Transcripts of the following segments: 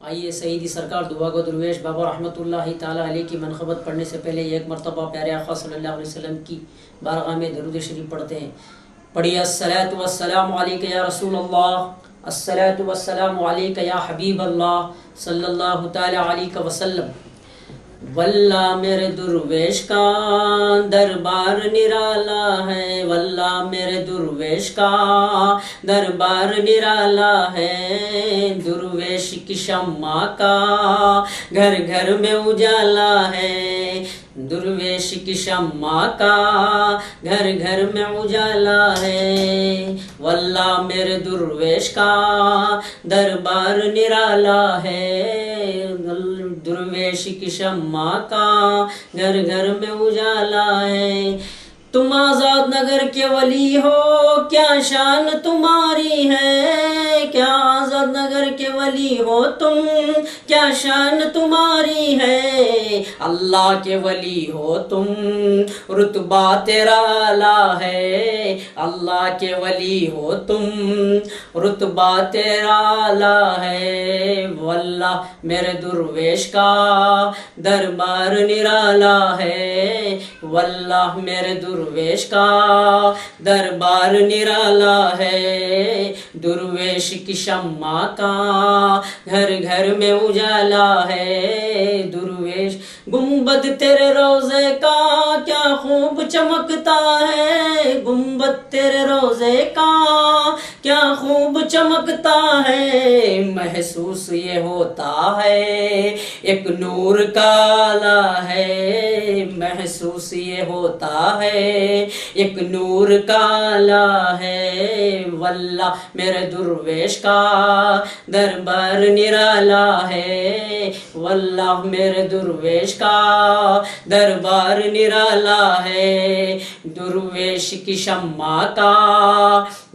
آئیے سیدی سرکار دعا گو درویش بابا رحمۃ اللہ تعالیٰ علیہ کی منقبت پڑھنے سے پہلے ایک مرتبہ پیارے آقا صلی اللہ علیہ وسلم کی بارگاہ میں درود شریف پڑھتے ہیں۔ پڑھیے الصلاۃ والسلام علیک یا رسول اللہ، الصلاۃ والسلام علیک یا حبیب اللہ صلی اللہ تعالیٰ علیہ وسلم۔ واللہ میرے درویش کا دربار نرالا ہے، واللہ میرے درویش کا دربار نرالا ہے، درویش کی شمع کا گھر گھر میں اجالا ہے، درویش کی شمع کا گھر گھر میں اجالا ہے، واللہ میرے درویش کا دربار نرالا ہے، درویش کی شمع کا گھر گھر میں اجالا ہے۔ تم آزاد نگر کے ولی ہو، کیا شان تمہاری ہے، کیا آزاد نگر کے ولی ہو تم، کیا شان تمہاری ہے، اللہ کے ولی ہو تم، رتبہ تیرا اعلیٰ ہے، اللہ کے ولی ہو تم، رتبہ تیرا اعلیٰ ہے، واللہ میرے درویش کا دربار نرالا ہے، واللہ میرے درویش کا دربار نرالا ہے، درویش کی شمع کا گھر گھر میں اجالا ہے، درویش گنبد تیرے روضے کا کیا خوب چمکتا ہے، گنبد تیرے روضے کا کیا خوب چمکتا ہے، محسوس یہ ہوتا ہے ایک نور کا آلہ ہے، محسوس یہ ہوتا ہے ایک نور کا آلہ ہے، واللہ میرے درویش کا دربار نرالا ہے، واللہ میرے درویش کا دربار نرالا ہے، درویش کی شمع کا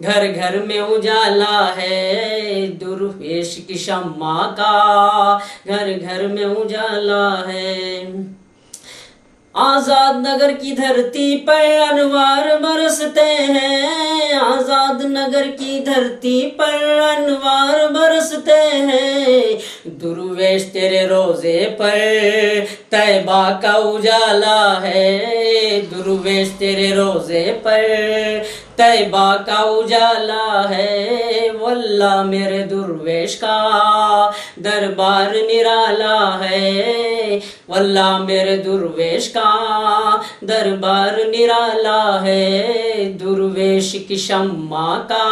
گھر گھر میں اجالا ہے، درویش کی شمع کا گھر گھر میں اجالا ہے۔ آزاد نگر کی دھرتی پر انوار برستے ہیں، آزاد نگر کی دھرتی پر انوار برستے ہیں، درویش تیرے روضے پر طیبہ کا اجالا ہے، درویش تیرے روضے پر طیبہ کا اجالا ہے، واللہ میرے درویش کا دربار نرالا ہے، واللہ میرے درویش کا دربار نرالا ہے، درویش کی شمع کا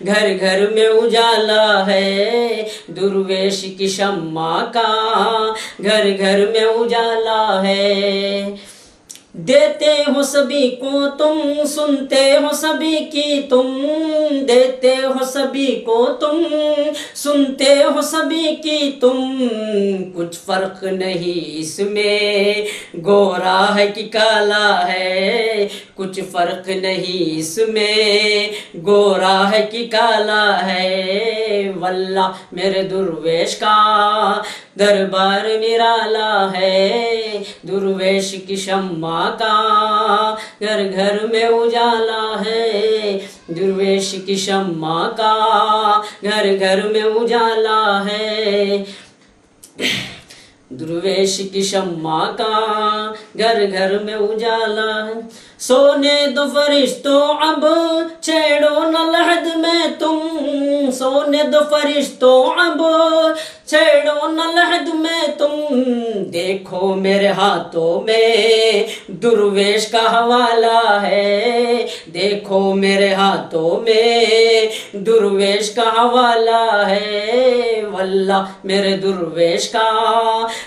گھر گھر میں اجالا ہے، درویش کی شمع کا گھر گھر میں اجالا ہے، دیتے ہو سبھی کو تم، سنتے ہو سبھی کی تم، دیتے ہو سبھی کو تم، سنتے ہو سبھی کی تم، کچھ فرق نہیں اس میں گورا ہے کہ کالا ہے، کچھ فرق نہیں اس میں گورا ہے کہ کالا ہے، واللہ میرے درویش کا دربار نرالا ہے، درویش کی شمع کا گھر گھر میں اجالا ہے، درویش کی شمع کا گھر گھر میں اجالا ہے، درویش کی شمع کا گھر گھر میں اجالا ہے، سونے دو فرشتوں اب چھیڑو نہ لحد میں تم، سونے دو فرشتوں اب چھیڑو نہ لحد میں تم، دیکھو میرے ہاتھوں میں درویش کا حوالہ ہے، دیکھو میرے ہاتھوں میں درویش کا حوالہ ہے، واللہ میرے درویش کا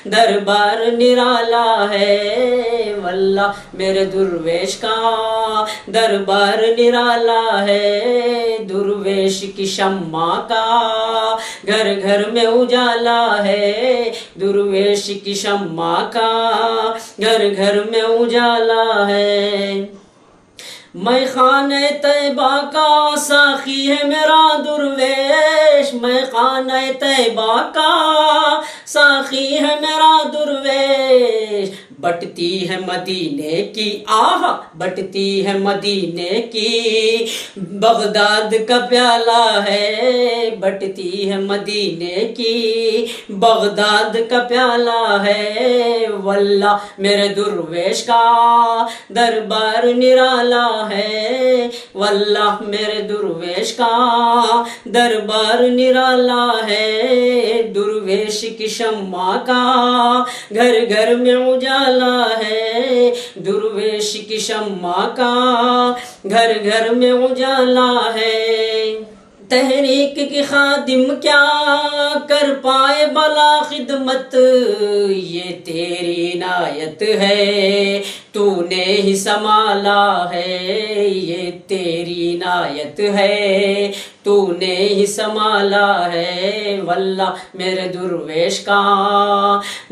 دربار نرالا ہے، واللہ میرے درویش کا دربار نرالا ہے، درویش کی شمع کا گھر گھر میں اجالا ہے، درویش کی شمع کا گھر گھر میں اجالا ہے، میں خانہ طیبہ کا ساقی ہے میرا درویش، میں خانہ طیبہ کا ساقی ہے میرا درویش، بٹتی ہے مدینے کی، آہ بٹتی ہے مدینے کی، بغداد کا پیالہ ہے، بٹتی ہے مدینے کی، بغداد کا پیالہ ہے، واللہ میرے درویش کا دربار نرالا ہے، واللہ میرے درویش کا دربار نرالا ہے، درویش کی شمع کا گھر گھر میں اجالا ہے، درویش کی شمع کا گھر گھر میں اجالا ہے، تحریک کی خادم کیا کر پائے بلا خدمت، یہ تیری عنایت ہے تو نے ہی سنبھالا ہے، یہ تیری عنایت ہے تو نے ہی سنبھالا ہے، واللہ میرے درویش کا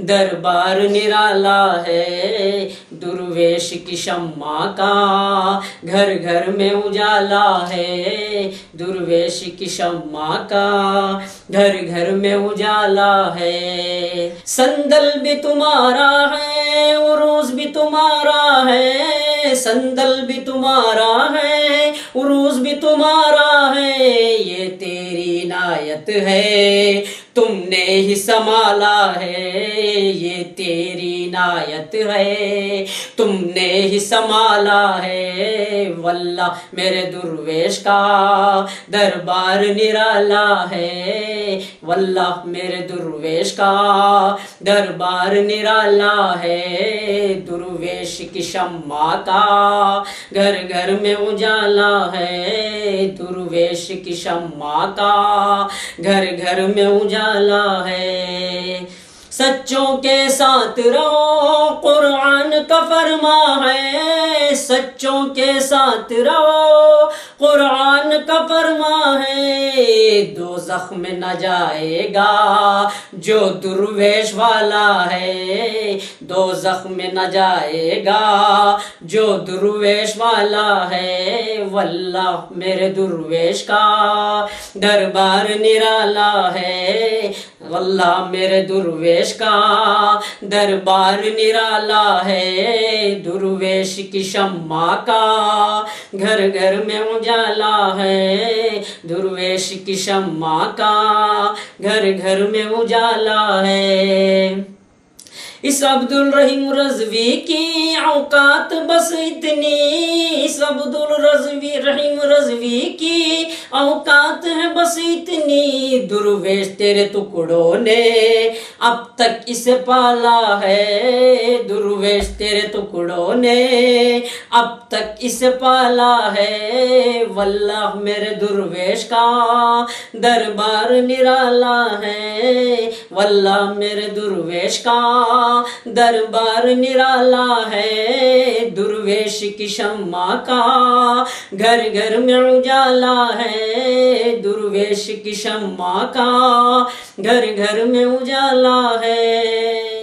دربار نرالا ہے، درویش کی شمع کا گھر گھر میں اجالا ہے، درویش کی شمع کا گھر گھر میں اجالا ہے، سندل بھی تمہارا ہے عروس بھی تمہارا ہے، سندل بھی تمہارا ہے عروس بھی تمہارا ہے، یہ تیری عنایت ہے تم نے ہی سنبھالا ہے، یہ تیری عنایت ہے تم نے ہی سنبھالا ہے، واللہ میرے درویش کا دربار نرالا ہے، واللہ میرے درویش کا دربار نرالا ہے، درویش کی شمع کا گھر گھر میں اجالا ہے، درویش کی شمع کا گھر گھر میں اجالا ہے، سچوں کے ساتھ رہو قرآن کا فرما ہے، سچوں کے ساتھ رہو قرآن کا فرما ہے، دوزخ میں نہ جائے گا جو درویش والا ہے، دوزخ میں نہ جائے گا جو درویش والا ہے، واللہ میرے درویش کا دربار نرالا ہے، واللہ میرے درویش کا دربار نرالا ہے، درویش کی شمع کا گھر گھر میں اجالا ہے، درویش کی شمع کا گھر گھر میں اجالا ہے، اس عبدالرحیم رضوی کی اوقات بس اتنی، اس عبدالرحیم رضوی کی اوقات ہے بس اتنی، درویش تیرے ٹکڑوں نے اب تک اسے پالا ہے، درویش تیرے ٹکڑوں نے اب تک اسے پالا ہے، واللہ میرے درویش کا دربار نرالا ہے، واللہ میرے درویش کا دربار نرالا ہے، درویش کی شمع کا گھر گھر میں اجالا ہے، درویش کی شمع کا گھر گھر میں اجالا ہے۔